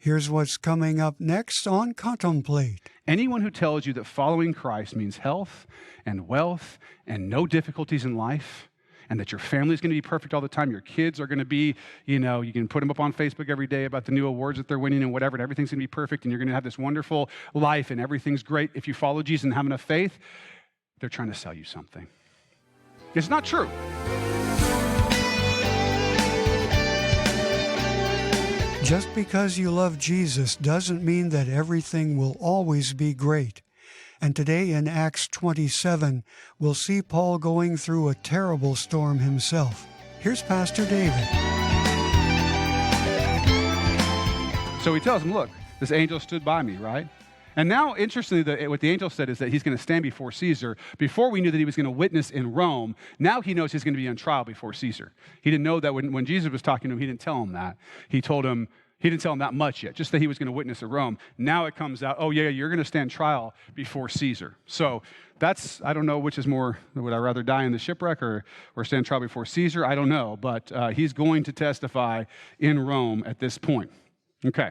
Here's what's coming up next on Contemplate. Anyone who tells you that following Christ means health and wealth and no difficulties in life, and that your family is going to be perfect all the time, your kids are going to be, you can put them up on Facebook every day about the new awards that they're winning and whatever, and everything's going to be perfect, and you're going to have this wonderful life, and everything's great if you follow Jesus and have enough faith, they're trying to sell you something. It's not true. Just because you love Jesus doesn't mean that everything will always be great. And today in Acts 27, we'll see Paul going through a terrible storm himself. Here's Pastor David. So he tells him, look, this angel stood by me, right? And now, interestingly, what the angel said is that he's going to stand before Caesar. Before we knew that he was going to witness in Rome, now he knows he's going to be on trial before Caesar. He didn't know that when Jesus was talking to him, he didn't tell him that. He didn't tell him that much yet, just that he was going to witness at Rome. Now it comes out, oh yeah, you're going to stand trial before Caesar. So I don't know which is more, would I rather die in the shipwreck or stand trial before Caesar? I don't know, but he's going to testify in Rome at this point. Okay,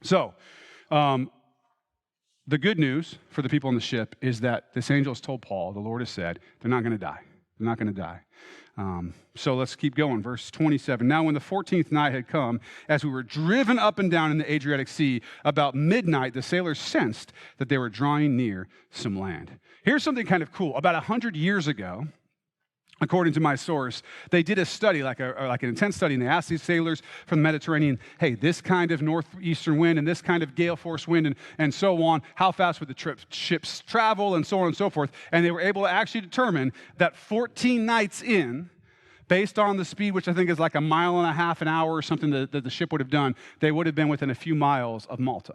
so the good news for the people on the ship is that this angel has told Paul, the Lord has said, they're not going to die. They're not going to die. So let's keep going. Verse 27. Now when the 14th night had come, as we were driven up and down in the Adriatic Sea, about midnight, the sailors sensed that they were drawing near some land. Here's something kind of cool. About 100 years ago, according to my source, they did a study, like an intense study, and they asked these sailors from the Mediterranean, hey, this kind of northeastern wind and this kind of gale force wind and so on, how fast would the ships travel and so on and so forth. And they were able to actually determine that 14 nights in, based on the speed, which I think is like a mile and a half an hour or something that the ship would have done, they would have been within a few miles of Malta,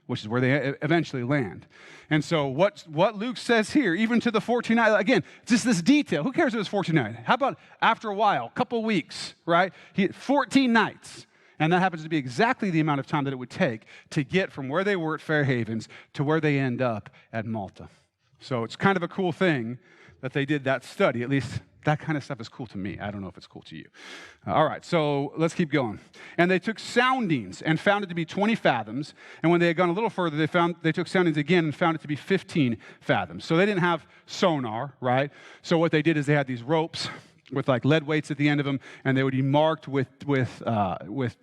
which is where they eventually land. And so what Luke says here, even to the 14 night, again, just this detail. Who cares if it was 14 nights? How about after a while, a couple weeks, right? 14 nights. And that happens to be exactly the amount of time that it would take to get from where they were at Fair Havens to where they end up at Malta. So it's kind of a cool thing that they did that study. At least that kind of stuff is cool to me. I don't know if it's cool to you. All right, so let's keep going. And they took soundings and found it to be 20 fathoms. And when they had gone a little further, they took soundings again and found it to be 15 fathoms. So they didn't have sonar, right? So what they did is they had these ropes with like lead weights at the end of them, and they would be marked with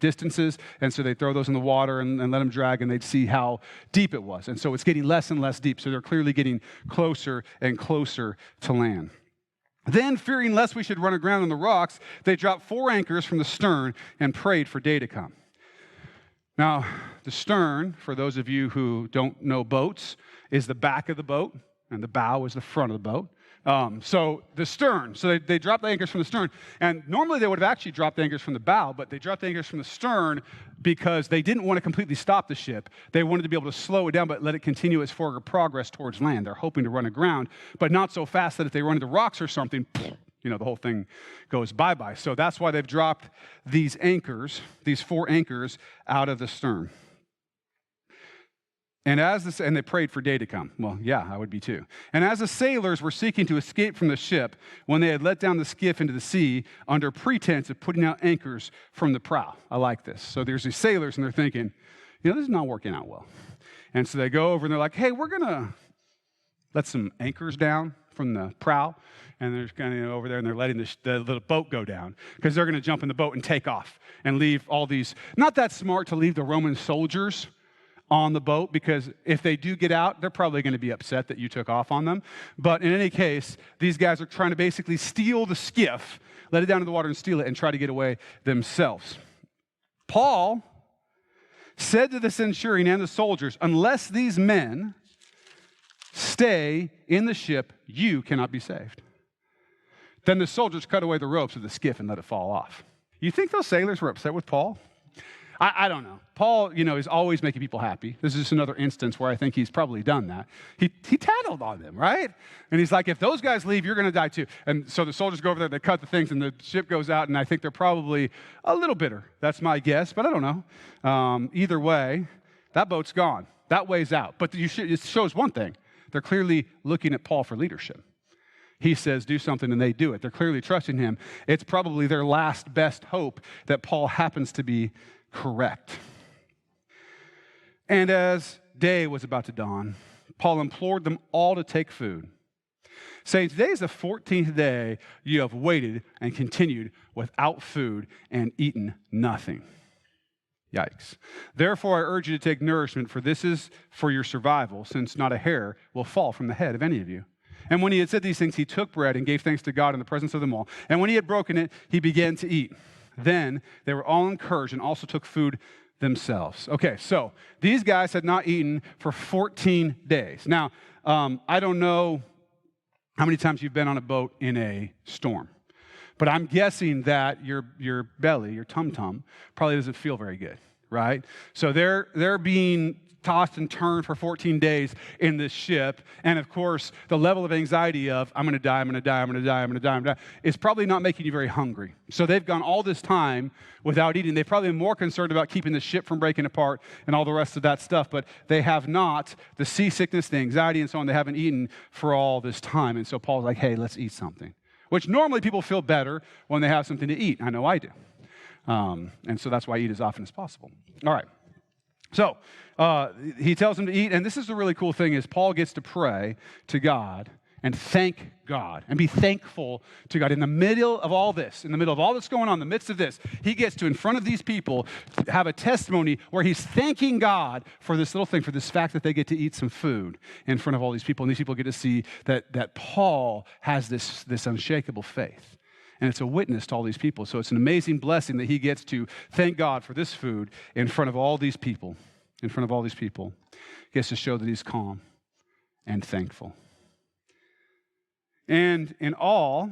distances. And so they'd throw those in the water and let them drag, and they'd see how deep it was. And so it's getting less and less deep. So they're clearly getting closer and closer to land. Then, fearing lest we should run aground on the rocks, they dropped 4 anchors from the stern and prayed for day to come. Now, the stern, for those of you who don't know boats, is the back of the boat, and the bow is the front of the boat. So the stern, so they dropped the anchors from the stern, and normally they would have actually dropped the anchors from the bow, but they dropped the anchors from the stern because they didn't want to completely stop the ship. They wanted to be able to slow it down, but let it continue its forward progress towards land. They're hoping to run aground, but not so fast that if they run into rocks or something, the whole thing goes bye-bye. So that's why they've dropped these anchors, these 4 anchors out of the stern. And they prayed for day to come. Well, yeah, I would be too. And as the sailors were seeking to escape from the ship, when they had let down the skiff into the sea under pretense of putting out anchors from the prow. I like this. So there's these sailors, and they're thinking, this is not working out well. And so they go over, and they're like, hey, we're going to let some anchors down from the prow. And they're kind of over there, and they're letting the boat go down because they're going to jump in the boat and take off and leave all these. Not that smart to leave the Roman soldiers on the boat, because if they do get out, they're probably going to be upset that you took off on them. But in any case, these guys are trying to basically steal the skiff, let it down to the water and steal it, and try to get away themselves. Paul said to the centurion and the soldiers, unless these men stay in the ship, you cannot be saved. Then the soldiers cut away the ropes of the skiff and let it fall off. You think those sailors were upset with Paul? I don't know. Paul, is always making people happy. This is just another instance where I think he's probably done that. He tattled on them, right? And he's like, if those guys leave, you're going to die too. And so the soldiers go over there, they cut the things, and the ship goes out, and I think they're probably a little bitter. That's my guess, but I don't know. Either way, that boat's gone. That way's out. But it shows one thing. They're clearly looking at Paul for leadership. He says, do something, and they do it. They're clearly trusting him. It's probably their last best hope that Paul happens to be correct. And as day was about to dawn, Paul implored them all to take food, saying, today is the 14th day you have waited and continued without food and eaten nothing. Yikes. Therefore, I urge you to take nourishment, for this is for your survival, since not a hair will fall from the head of any of you. And when he had said these things, he took bread and gave thanks to God in the presence of them all. And when he had broken it, he began to eat. Then they were all encouraged and also took food themselves. Okay, so these guys had not eaten for 14 days. Now, I don't know how many times you've been on a boat in a storm, but I'm guessing that your belly, your tum-tum, probably doesn't feel very good, right? So they're being tossed and turned for 14 days in this ship. And of course, the level of anxiety of, I'm going to die, I'm going to die, I'm going to die, I'm going to die, I'm going to die, is probably not making you very hungry. So they've gone all this time without eating. They've probably been more concerned about keeping the ship from breaking apart and all the rest of that stuff, but they have not, the seasickness, the anxiety, and so on, they haven't eaten for all this time. And so Paul's like, hey, let's eat something. Which normally people feel better when they have something to eat. I know I do. And so that's why I eat as often as possible. All right. So he tells them to eat, and this is the really cool thing is Paul gets to pray to God and thank God and be thankful to God. In the middle of all this, in the middle of all that's going on, in the midst of this, he gets to, in front of these people, have a testimony where he's thanking God for this little thing, for this fact that they get to eat some food in front of all these people, and these people get to see that Paul has this unshakable faith. And it's a witness to all these people. So it's an amazing blessing that he gets to thank God for this food in front of all these people. In front of all these people. He gets to show that he's calm and thankful. And in all,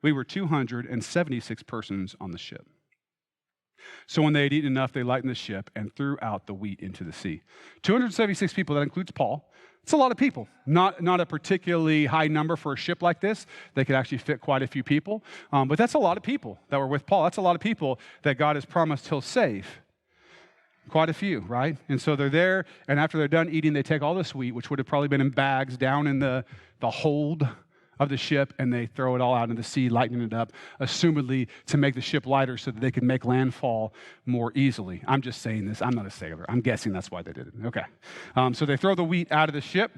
we were 276 persons on the ship. So when they had eaten enough, they lightened the ship and threw out the wheat into the sea. 276 people, that includes Paul. It's a lot of people. Not a particularly high number for a ship like this. They could actually fit quite a few people. But that's a lot of people that were with Paul. That's a lot of people that God has promised he'll save. Quite a few, right? And so they're there, and after they're done eating, they take all this wheat, which would have probably been in bags, down in the hold of the ship, and they throw it all out into the sea, lightening it up, assumedly to make the ship lighter so that they could make landfall more easily. I'm just saying this. I'm not a sailor. I'm guessing that's why they did it. Okay. So they throw the wheat out of the ship.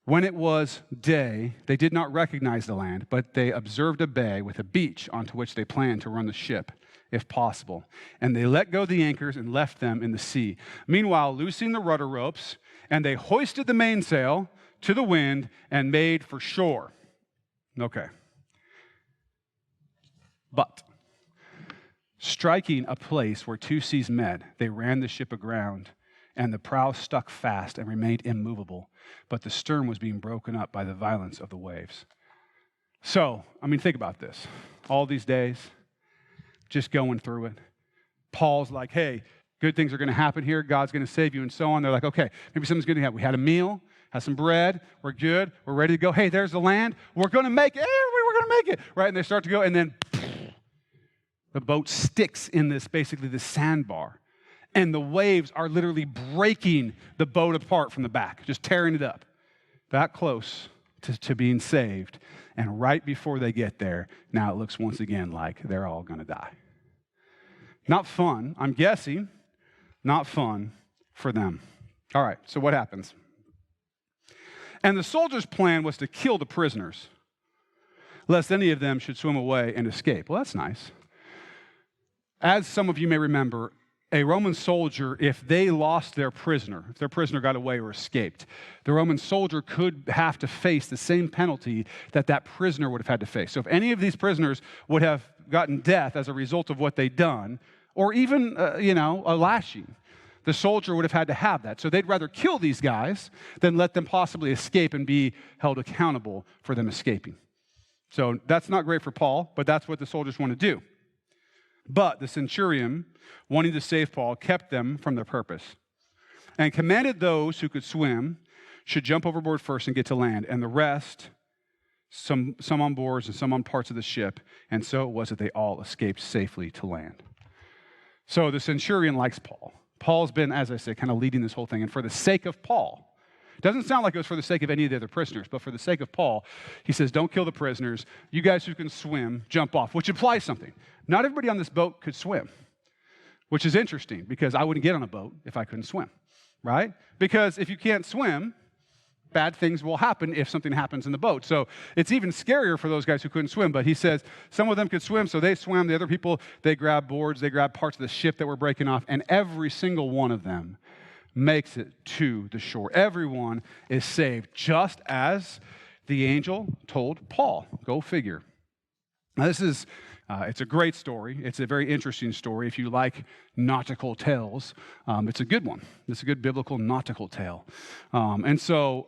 When it was day, they did not recognize the land, but they observed a bay with a beach onto which they planned to run the ship, if possible. And they let go the anchors and left them in the sea. Meanwhile, loosing the rudder ropes, and they hoisted the mainsail to the wind and made for shore. Okay. But striking a place where two seas met, they ran the ship aground, and the prow stuck fast and remained immovable, but the stern was being broken up by the violence of the waves. So, think about this. All these days, just going through it. Paul's like, hey, good things are going to happen here. God's going to save you, and so on. They're like, okay, maybe something's going to happen. We had a meal, had some bread. We're good. We're ready to go. Hey, there's the land. We're going to make it. Hey, we're going to make it. Right? And they start to go, and then the boat sticks in this sandbar. And the waves are literally breaking the boat apart from the back, just tearing it up. That close to being saved. And right before they get there, now it looks once again like they're all going to die. Not fun, I'm guessing, not fun for them. All right, so what happens? And the soldiers' plan was to kill the prisoners, lest any of them should swim away and escape. Well, that's nice. As some of you may remember, a Roman soldier, if they lost their prisoner, if their prisoner got away or escaped, the Roman soldier could have to face the same penalty that prisoner would have had to face. So if any of these prisoners would have gotten death as a result of what they'd done, or even, a lashing, the soldier would have had to have that. So they'd rather kill these guys than let them possibly escape and be held accountable for them escaping. So that's not great for Paul, but that's what the soldiers want to do. But the centurion, wanting to save Paul, kept them from their purpose and commanded those who could swim should jump overboard first and get to land, and the rest, some on boards and some on parts of the ship. And so it was that they all escaped safely to land. So the centurion likes Paul. Paul's been, as I said, kind of leading this whole thing. And for the sake of Paul, it doesn't sound like it was for the sake of any of the other prisoners, but for the sake of Paul, he says, don't kill the prisoners. You guys who can swim, jump off, which implies something. Not everybody on this boat could swim, which is interesting because I wouldn't get on a boat if I couldn't swim, right? Because if you can't swim, bad things will happen if something happens in the boat. So it's even scarier for those guys who couldn't swim. But he says some of them could swim, so they swam. The other people, they grabbed boards, they grabbed parts of the ship that were breaking off, and every single one of them makes it to the shore. Everyone is saved, just as the angel told Paul. Go figure. Now this is, it's a great story. It's a very interesting story. If you like nautical tales, it's a good one. It's a good biblical nautical tale. And so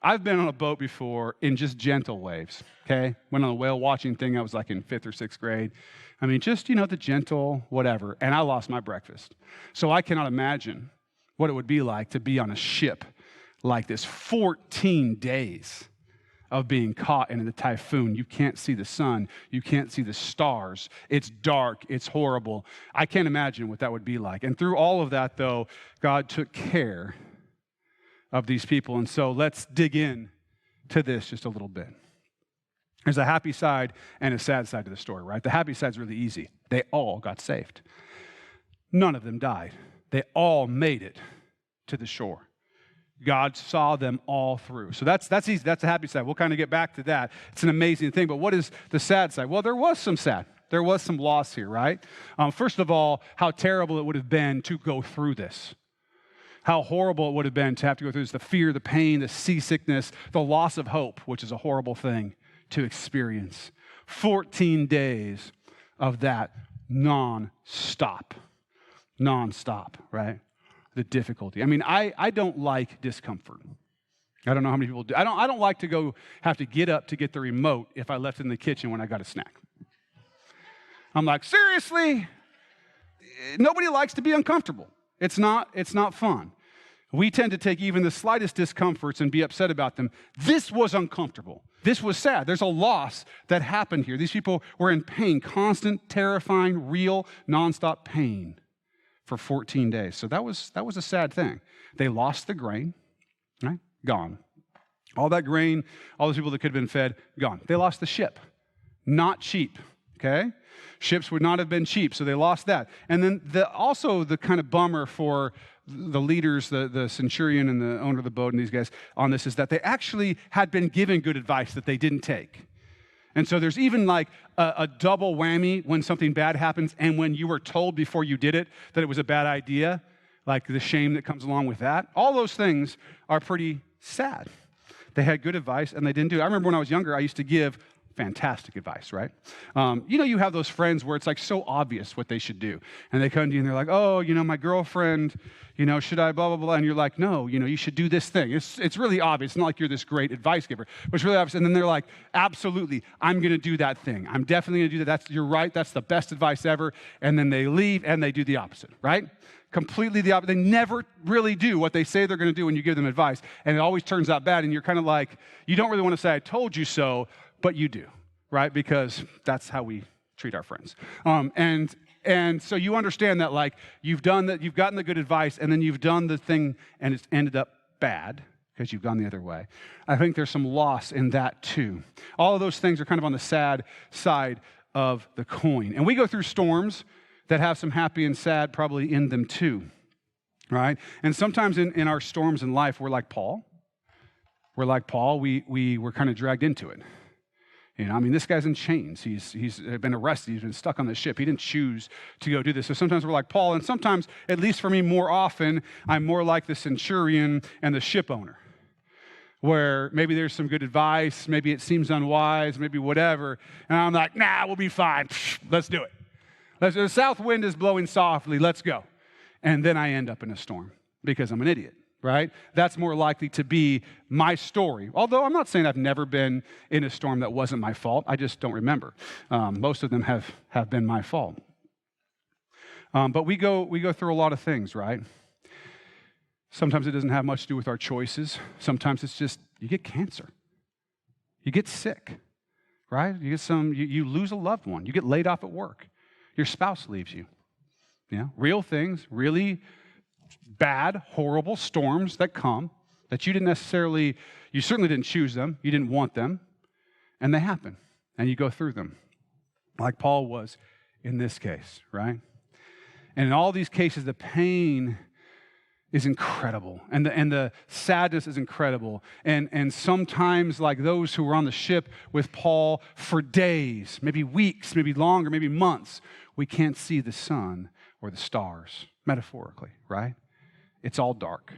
I've been on a boat before in just gentle waves, okay? Went on a whale watching thing. I was like in 5th or 6th grade. I mean, just, the gentle whatever. And I lost my breakfast. So I cannot imagine what it would be like to be on a ship like this 14 days of being caught in the typhoon. You can't see the sun. You can't see the stars. It's dark. It's horrible. I can't imagine what that would be like. And through all of that, though, God took care of these people. And so let's dig in to this just a little bit. There's a happy side and a sad side to the story, right? The happy side's really easy. They all got saved. None of them died. They all made it to the shore. God saw them all through. So that's easy. That's the happy side. We'll kind of get back to that. It's an amazing thing. But what is the sad side? Well, there was some sad. There was some loss here, right? First of all, how terrible it would have been to go through this. How horrible it would have been to have to go through this. The fear, the pain, the seasickness, the loss of hope, which is a horrible thing to experience. 14 days of that non-stop, right? The difficulty. I mean, I don't like discomfort. I don't know how many people do. I don't like to have to get up to get the remote if I left it in the kitchen when I got a snack. I'm like, seriously? Nobody likes to be uncomfortable. It's not fun. We tend to take even the slightest discomforts and be upset about them. This was uncomfortable. This was sad. There's a loss that happened here. These people were in pain, constant, terrifying, real, nonstop pain for 14 days. So that was a sad thing. They lost the grain, right? Gone. All that grain, all those people that could have been fed, gone. They lost the ship. Not cheap, okay? Ships would not have been cheap, so they lost that. And then also the kind of bummer for the leaders, the centurion and the owner of the boat and these guys on this is that they actually had been given good advice that they didn't take. And so there's even like a double whammy when something bad happens and when you were told before you did it that it was a bad idea, like the shame that comes along with that. All those things are pretty sad. They had good advice and they didn't do it. I remember when I was younger, I used to give fantastic advice, right? You have those friends where it's like so obvious what they should do. And they come to you and they're like, oh, my girlfriend, should I blah, blah, blah. And you're like, no, you should do this thing. It's really obvious. It's not like you're this great advice giver, but it's really obvious. And then they're like, absolutely, I'm going to do that thing. I'm definitely going to do that. You're right. That's the best advice ever. And then they leave and they do the opposite, right? Completely the opposite. They never really do what they say they're going to do when you give them advice. And it always turns out bad. And you're kind of like, you don't really want to say, I told you so, but you do, right? Because that's how we treat our friends. And so you understand that, like, you've done that, you've gotten the good advice, and then you've done the thing, and it's ended up bad because you've gone the other way. I think there's some loss in that too. All of those things are kind of on the sad side of the coin. And we go through storms that have some happy and sad probably in them too, right? And sometimes in our storms in life, we're like Paul. We were kind of dragged into it. This guy's in chains. He's been arrested. He's been stuck on the ship. He didn't choose to go do this. So sometimes we're like Paul, and sometimes, at least for me, more often, I'm more like the centurion and the ship owner, where maybe there's some good advice, maybe it seems unwise, maybe whatever, and I'm like, nah, we'll be fine. Let's do it. The south wind is blowing softly. Let's go. And then I end up in a storm because I'm an idiot. Right? That's more likely to be my story. Although I'm not saying I've never been in a storm that wasn't my fault. I just don't remember. Most of them have been my fault. But we go through a lot of things, right? Sometimes it doesn't have much to do with our choices. Sometimes it's just you get cancer. You get sick, right? You lose a loved one. You get laid off at work. Your spouse leaves you. Real things, really bad, horrible storms that come that you certainly didn't choose them, you didn't want them, and they happen, and you go through them, like Paul was in this case, right? And in all these cases, the pain is incredible. And the sadness is incredible. And sometimes, like those who were on the ship with Paul for days, maybe weeks, maybe longer, maybe months, we can't see the sun or the stars, metaphorically, right? It's all dark.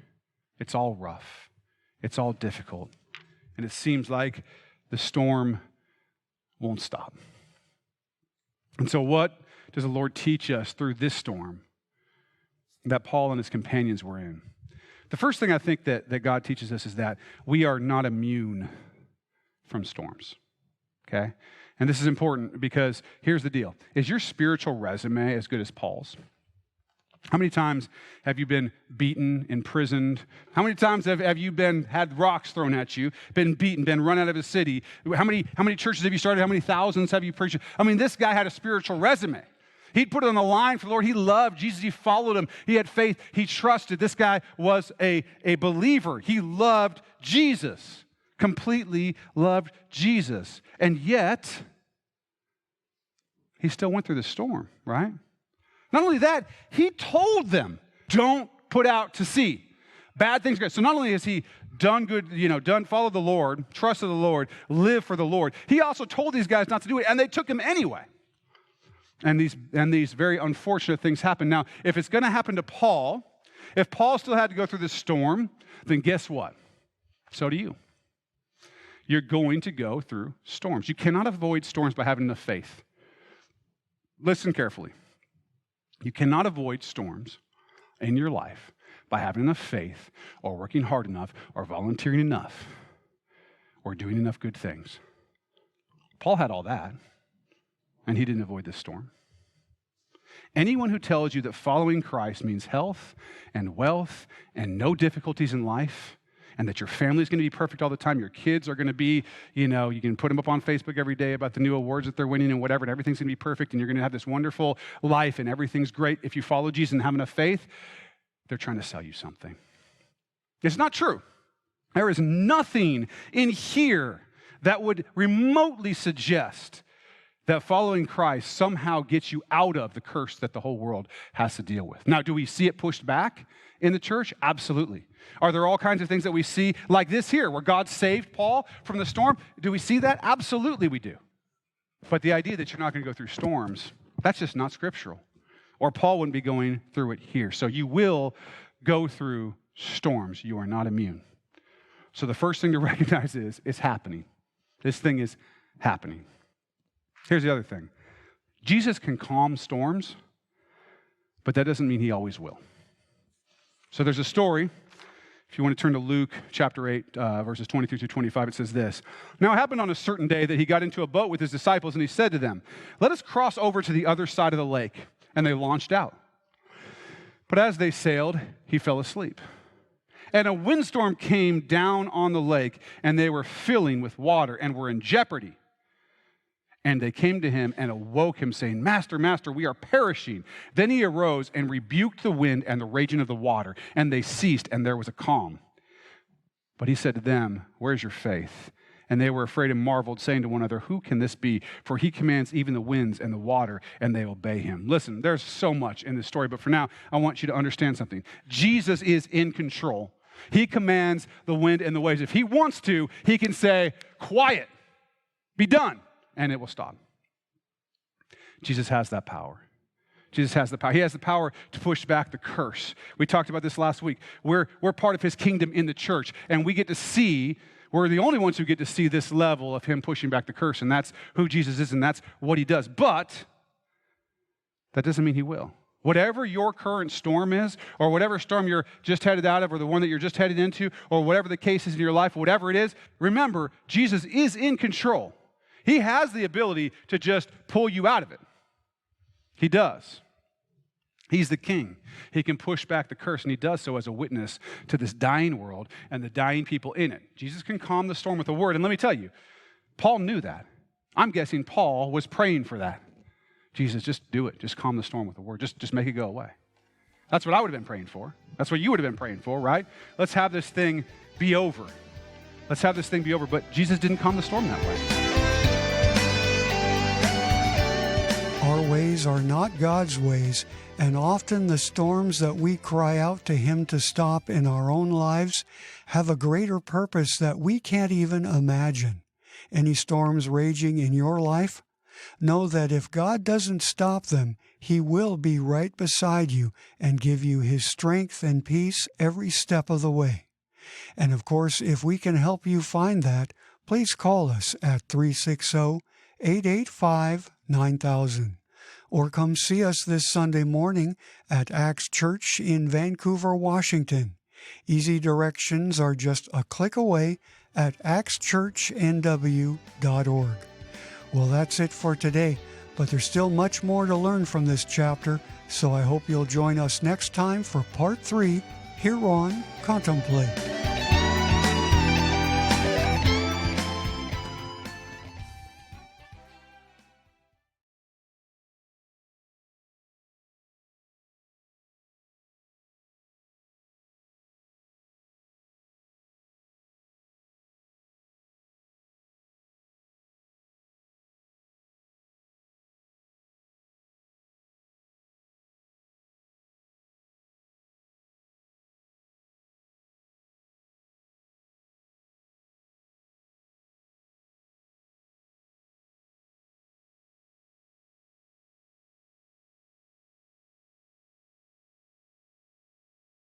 It's all rough. It's all difficult. And it seems like the storm won't stop. And so what does the Lord teach us through this storm that Paul and his companions were in? The first thing I think that God teaches us is that we are not immune from storms, okay? And this is important because here's the deal. Is your spiritual resume as good as Paul's? How many times have you been beaten, imprisoned? How many times have you had rocks thrown at you, been beaten, been run out of a city? How many churches have you started? How many thousands have you preached? I mean, this guy had a spiritual resume. He'd put it on the line for the Lord. He loved Jesus. He followed him. He had faith. He trusted. This guy was a believer. He loved Jesus, completely loved Jesus. And yet, he still went through the storm, right? Not only that, he told them, don't put out to sea. Bad things are good. So not only has he done good, follow the Lord, trusted the Lord, live for the Lord, he also told these guys not to do it, and they took him anyway. And these very unfortunate things happen. Now, if it's going to happen to Paul, if Paul still had to go through this storm, then guess what? So do you. You're going to go through storms. You cannot avoid storms by having enough faith. Listen carefully. You cannot avoid storms in your life by having enough faith or working hard enough or volunteering enough or doing enough good things. Paul had all that, and he didn't avoid this storm. Anyone who tells you that following Christ means health and wealth and no difficulties in life, and that your family is going to be perfect all the time, your kids are going to be, you can put them up on Facebook every day about the new awards that they're winning and whatever, and everything's going to be perfect, and you're going to have this wonderful life, and everything's great if you follow Jesus and have enough faith, they're trying to sell you something. It's not true. There is nothing in here that would remotely suggest that following Christ somehow gets you out of the curse that the whole world has to deal with. Now, do we see it pushed back in the church? Absolutely. Are there all kinds of things that we see like this here, where God saved Paul from the storm? Do we see that? Absolutely we do. But the idea that you're not going to go through storms, that's just not scriptural. Or Paul wouldn't be going through it here. So you will go through storms. You are not immune. So the first thing to recognize is it's happening. This thing is happening. Here's the other thing. Jesus can calm storms, but that doesn't mean he always will. So there's a story. If you want to turn to Luke chapter 8, verses 23 through 25, it says this. Now it happened on a certain day that he got into a boat with his disciples, and he said to them, let us cross over to the other side of the lake. And they launched out. But as they sailed, he fell asleep. And a windstorm came down on the lake, and they were filling with water and were in jeopardy. And they came to him and awoke him, saying, Master, Master, we are perishing. Then he arose and rebuked the wind and the raging of the water, and they ceased, and there was a calm. But he said to them, where's your faith? And they were afraid and marveled, saying to one another, who can this be? For he commands even the winds and the water, and they obey him. Listen, there's so much in this story, but for now, I want you to understand something. Jesus is in control. He commands the wind and the waves. If he wants to, he can say, quiet, be done, and it will stop. Jesus has that power. Jesus has the power. He has the power to push back the curse. We talked about this last week. We're part of his kingdom in the church, and we get to see, we're the only ones who get to see this level of him pushing back the curse, and that's who Jesus is, and that's what he does. But that doesn't mean he will. Whatever your current storm is, or whatever storm you're just headed out of, or the one that you're just headed into, or whatever the case is in your life, whatever it is, remember, Jesus is in control. He has the ability to just pull you out of it. He does. He's the king. He can push back the curse, and he does so as a witness to this dying world and the dying people in it. Jesus can calm the storm with a word, and let me tell you, Paul knew that. I'm guessing Paul was praying for that. Jesus, just do it. Just calm the storm with a word. Just make it go away. That's what I would have been praying for. That's what you would have been praying for, right? Let's have this thing be over. Let's have this thing be over. But Jesus didn't calm the storm that way. Our our ways are not God's ways, and often the storms that we cry out to Him to stop in our own lives have a greater purpose that we can't even imagine. Any storms raging in your life? Know that if God doesn't stop them, He will be right beside you and give you His strength and peace every step of the way. And of course, if we can help you find that, please call us at 360-885-9000. Or come see us this Sunday morning at Acts Church in Vancouver, Washington. Easy directions are just a click away at actschurchnw.org. Well, that's it for today, but there's still much more to learn from this chapter, so I hope you'll join us next time for Part 3 here on Contemplate.